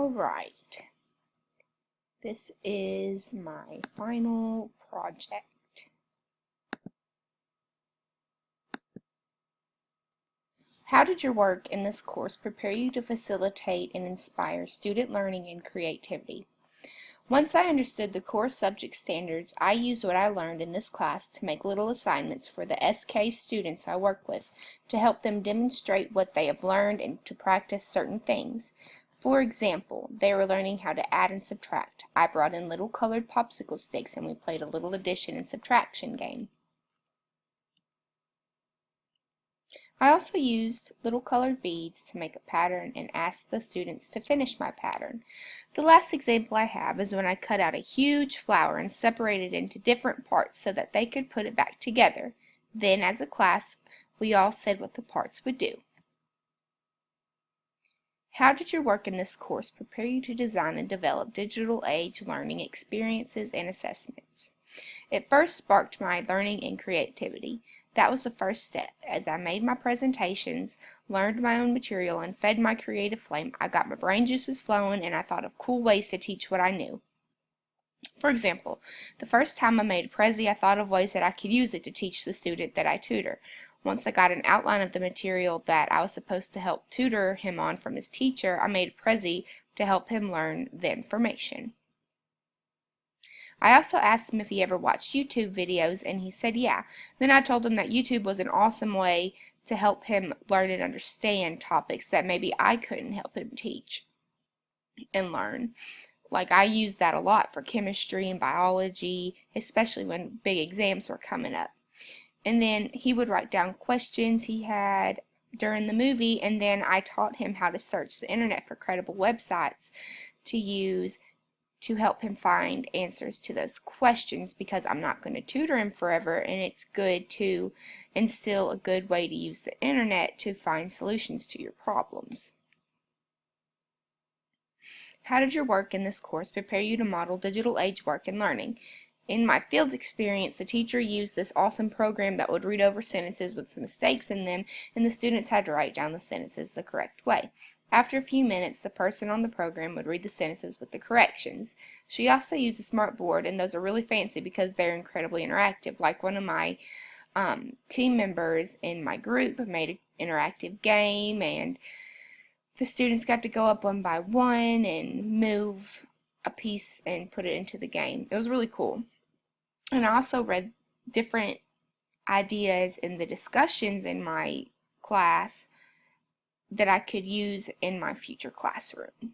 Alright, this is my final project. How did your work in this course prepare you to facilitate and inspire student learning and creativity? Once I understood the core subject standards, I used what I learned in this class to make little assignments for the SK students I work with to help them demonstrate what they have learned and to practice certain things. For example, they were learning how to add and subtract. I brought in little colored popsicle sticks and we played a little addition and subtraction game. I also used little colored beads to make a pattern and asked the students to finish my pattern. The last example I have is when I cut out a huge flower and separated it into different parts so that they could put it back together. Then, as a class, we all said what the parts would do. How did your work in this course prepare you to design and develop digital age learning experiences and assessments? It first sparked my learning and creativity. That was the first step. As I made my presentations, learned my own material, and fed my creative flame, I got my brain juices flowing and I thought of cool ways to teach what I knew. For example, the first time I made a Prezi, I thought of ways that I could use it to teach the student that I tutor. Once I got an outline of the material that I was supposed to help tutor him on from his teacher, I made a Prezi to help him learn the information. I also asked him if he ever watched YouTube videos, and he said yeah. Then I told him that YouTube was an awesome way to help him learn and understand topics that maybe I couldn't help him teach and learn. Like, I used that a lot for chemistry and biology, especially when big exams were coming up. And then he would write down questions he had during the movie, and then I taught him how to search the internet for credible websites to use to help him find answers to those questions, because I'm not going to tutor him forever, and it's good to instill a good way to use the internet to find solutions to your problems. How did your work in this course prepare you to model digital age work and learning? In my field experience, the teacher used this awesome program that would read over sentences with mistakes in them, and the students had to write down the sentences the correct way. After a few minutes, the person on the program would read the sentences with the corrections. She also used a smart board, and those are really fancy because they're incredibly interactive. Like, one of my team members in my group made an interactive game, and the students got to go up one by one and move a piece and put it into the game. It was really cool. And I also read different ideas in the discussions in my class that I could use in my future classroom.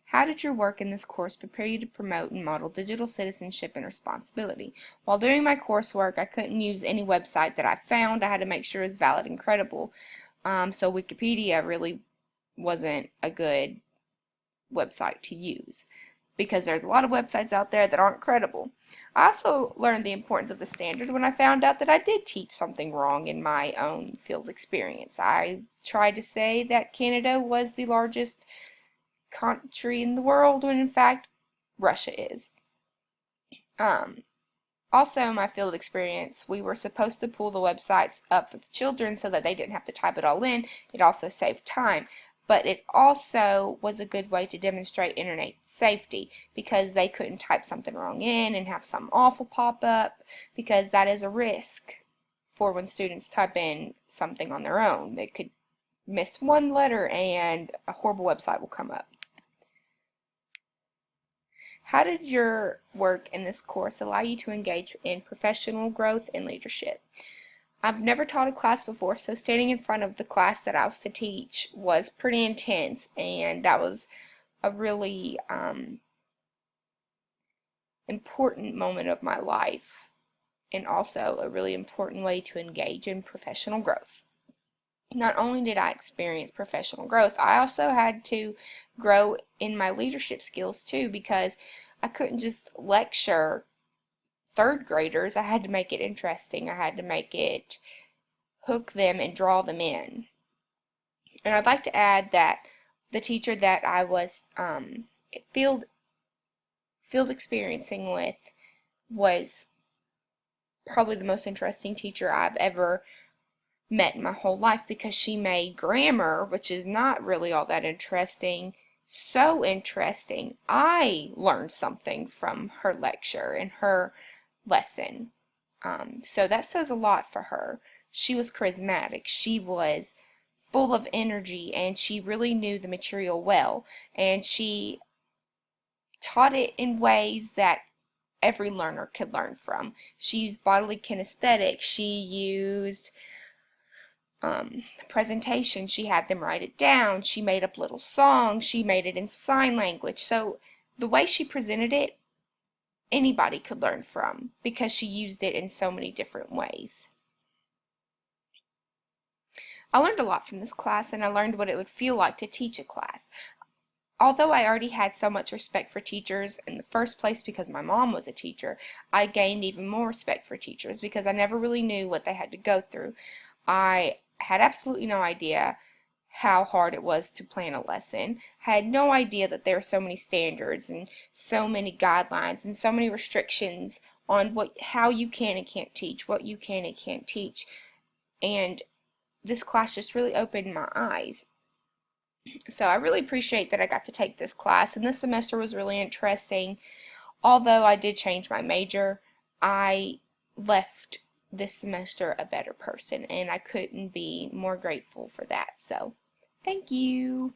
How did your work in this course prepare you to promote and model digital citizenship and responsibility? While doing my coursework, I couldn't use any website that I found. I had to make sure it was valid and credible. So Wikipedia really wasn't a good website to use, because there's a lot of websites out there that aren't credible. I also learned the importance of the standard when I found out that I did teach something wrong in my own field experience. I tried to say that Canada was the largest country in the world when in fact Russia is. Also, in my field experience, we were supposed to pull the websites up for the children so that they didn't have to type it all in. It also saved time. But it also was a good way to demonstrate internet safety, because they couldn't type something wrong in and have something awful pop up, because that is a risk for when students type in something on their own. They could miss one letter and a horrible website will come up. How did your work in this course allow you to engage in professional growth and leadership? I've never taught a class before, so standing in front of the class that I was to teach was pretty intense, and that was a really important moment of my life, and also a really important way to engage in professional growth. Not only did I experience professional growth, I also had to grow in my leadership skills too, because I couldn't just lecture third graders. I had to make it interesting. I had to make it hook them and draw them in. And I'd like to add that the teacher that I was field experiencing with was probably the most interesting teacher I've ever met in my whole life, because she made grammar, which is not really all that interesting, so interesting. I learned something from her lecture and her lesson. So that says a lot for her. She was charismatic. She was full of energy, and she really knew the material well. And she taught it in ways that every learner could learn from. She used bodily kinesthetics. She used presentation. She had them write it down. She made up little songs. She made it in sign language. So the way she presented it, anybody could learn from, because she used it in so many different ways. I learned a lot from this class, and I learned what it would feel like to teach a class. Although I already had so much respect for teachers in the first place because my mom was a teacher, I gained even more respect for teachers because I never really knew what they had to go through. I had absolutely no idea how hard it was to plan a lesson. I had no idea that there were so many standards and so many guidelines and so many restrictions on how you can and can't teach, what you can and can't teach. And this class just really opened my eyes. So I really appreciate that I got to take this class, and this semester was really interesting. Although I did change my major, I left this semester a better person, and I couldn't be more grateful for that. So thank you.